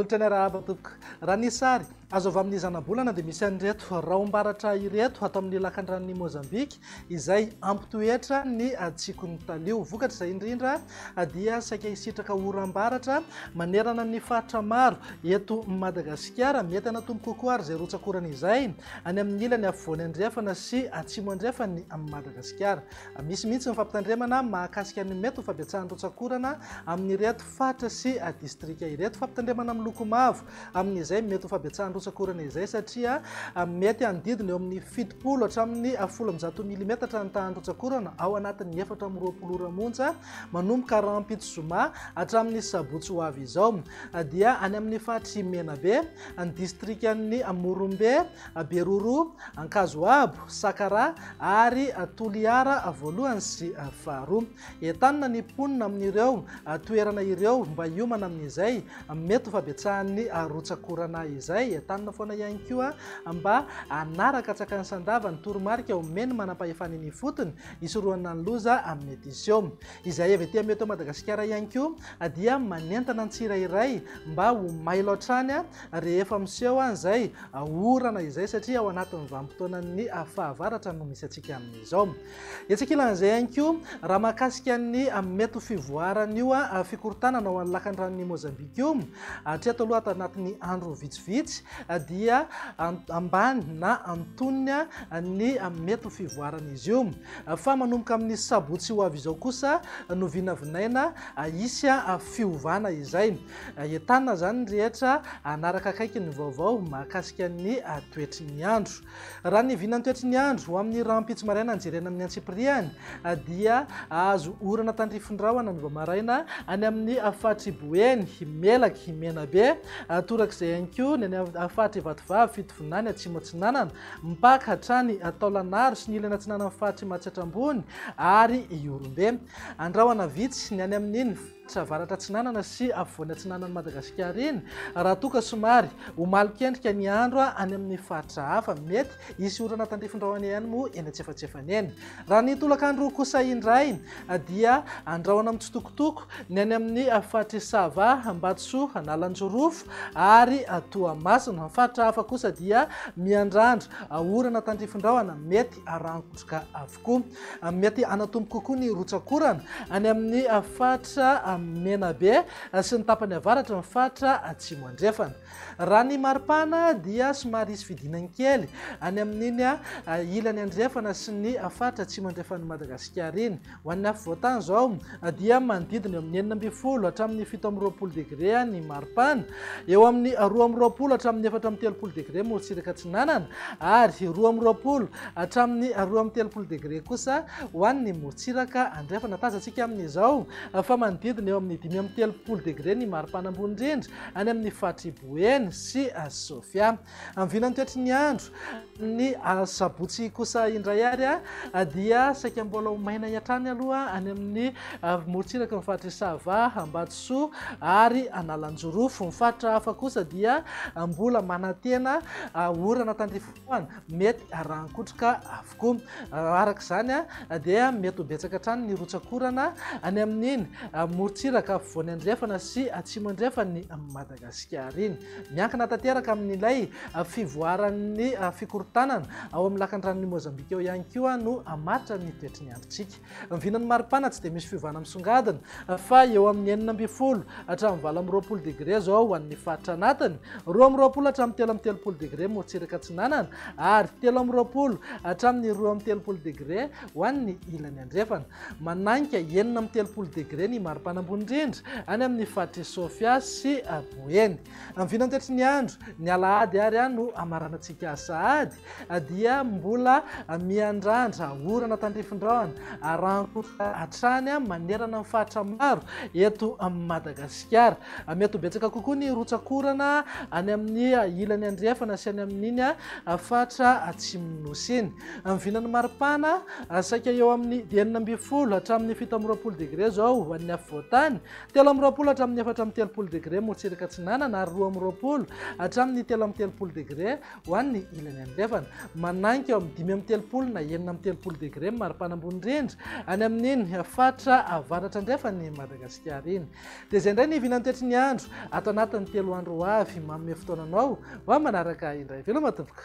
Molotra ny arahabatoko raha ny sary azo avy amin'ny zanabolana dia misy an'ireto raombaratra ireto ato amin'ny lakan-dranon'ny Mozambika izay ampitoetra ny tsikony talio. Vokatra izay indrindra dia saika hisitraka oram-baratra manerana ny faritra maro eto Madagasikara. Mety anatombo kokoa ary izay rotsakorana izay any amin'ny ilany afovoany andrefana sy atsimo andrefany amin'ny Madagasikara. Misy mihitsy ny fampitandremana mahakasika ny mety ho fampiatsahan'ny rotsakorana amin'ireto faritra sy distrika ireto. Fampitandremana amin'ny loko mavo amin'izay mety ho fampiatsahan'ny rotsakorana izay satria mety anodidina eo amin'ny 70 hatramin'ny 10 milimetatra ny tahan'ny rotsakorana ao anatin'ny 420 ora monja manomboka rampitso zoma hatramin'ny sabotsy ho avy izao. Dia any amin'ny faritra Menabe, ny distrikan'ny Morombe, Beroro, Ankazoabo, Sakara ary Toliara voalohany sy faharoa. Entanina ny ponina amin'ireo toerana ireo mba hiomana amin'izay mety ho fampiatsahan'ny rotsakorana izay. Entanina foana ihany koa mba anaraka tsakany sandava ny toromarika omeny manam-pahefana ny fotony isoroana ny loza amin'ny edisio. Izay avy etỳ mety ao Madagasikara ihany koa dia manentana ny tsirairay mba ho mailo hatrany rehefa miseho izay orana izay satria ao anatin'ny vanim-potoanan'ny fahavaratra no misy atsika amin'izao. Etsakilan'izay ihany koa raha mahakasika ny mety ho fivoaran'io fikorontanana ao amin'ny lakan-dranon'ny Mozambika io hatreto aloha anatin'ny andro vitsivitsy dia ambany na antonony ny mety ho fivoaran'izy io. Fa manomboka amin'ny sabotsy ho avy izao kosa no vinavinaina isy fiovana izay. Entanina zany rehetra anaraka akaiky ny vaovao mahakasika ny toetry ny andro. Raha ny vinan'ny toetry ny andro ho amin'ny rampitso maraina jerena amin'ny Antsipiriany dia azo orana tandrifindrahona ny vamaraina any amin'ny faritra Iboeny, Melaky, Menabe, torak'izay ihany koa ny any faritra Ivatovavy, Fitovinany, Atsimo Atsinanana, mpaka hatrany Taolanaro sy ny ilany atsinanan'ny faritra Matsiatrambony ary Iorombe. Andrahona vitsy ny any amin'iny avaratra atsinanana sy afovoany atsinanan'ny Madagasikara iny raha toka somary homalikendrika ny andro any amin'ny faritra hafa mety hisy orana tandrifindrahona ihany moa eny antsefatsefany eny. Raha ny tolakandro kosa indray dia andrahona mitsitokotoko ny any amin'ny faritra Sava, Ambatsoa, Analanjorofo ary Toamasina. Ny faritra hafa kosa dia miandrandro orana tandrifindrahona mety arangotroka avokoa. Mety anatombo kokoa ny rotsakorana any amin'ny faritra Menabe sy ny tapany avaratra ny faritra Atsimo andrefana. Raha ny maripana dia somary hisy fidinany kely any amin'iny ilany andrefana sy ny faritra Atsimo andrefan'ny Madagasikara iny. Ho an'ny afovoantany zao dia manodidina eo amin'ny 12 hatramin'ny 17 degré ny maripana, eo amin'ny 12 hatramin'ny 430 degré morotsiraka atsinanana ary 12 hatramin'ny 230 degré kosa ho an'ny morotsiraka andrefana. Tazantsika amin'izao fa manodidina eo amin'ny 530 degré ny maripana ambony indrindra any amin'ny faritra Iboeny sy Sofia. Amin'ny vinan'ny toetry ny andro ny sabotsy kosa indray ary dia saika mbola ho maina hatrany aloha any amin'ny morotsiraka ny faritra Sava, Ambatsoa ary Analanjorofo. Ny faritra hafa kosa dia mbola manantena orana tandrifindrahona mety arangotroka avokoa. Araka izany dia mety ho betsaka hatrany ny rotsakorana any amin'iny morotsiraka afovoany andrefana sy atsimo andrefany Madagasikara iny. Miankina tanteraka amin'ilay fivoaran'ny fikorontanana ao amin'ny lakan-dranon'ny Mozambika eo ihany koa no amaritra ny toetry ny androtsika. Ny vinan'ny maripana tsy dia misy fiovana misongadina fa eo amin'ny 19 hatramin'ny 20 degré zao ho an'ny faritra anatiny, 20 hatramin'ny 30 degré morotsiraka atsinanana ary 30 hatramin'ny 30 degré ho an'ny ilany andrefana. Mananika 30 degré ny maripana ambony indrindra any amin'ny faritra Sofia sy Boeny. Amin'ny vinan'ny toetry ny andro ny alahady ary no amaranantsika sahady dia mbola miandrandra orana tandrifindrahona arangotroka hatrany manerana ny faritra maro eto Madagasikara. Mety ho betsaka kokoa ny rotsakorana any amin'ny ilany andrefana sy any amin'iny faritra Atsimo nosy iny. Amin'ny vinan'ny maripana saika eo amin'ny 19 hatramin'ny 17 degré zao ho an'ny afovoantany, 13 hatramin'ny 430 degré morotsiraka atsinanana ary 20 hatramin'ny 330 degré ho an'ny ilany andrefana. andrefana mananky eo amin'ny 5 na 9 degré maripana ambony rindra any amin'iny fatra avaratra andrefany Madagasikara iny. Dia izay indray ny hivinan'ny toetry ny andro ato anatin'ny 3 andro avy manome fotoananao ho manaraka indray veloma tompoka.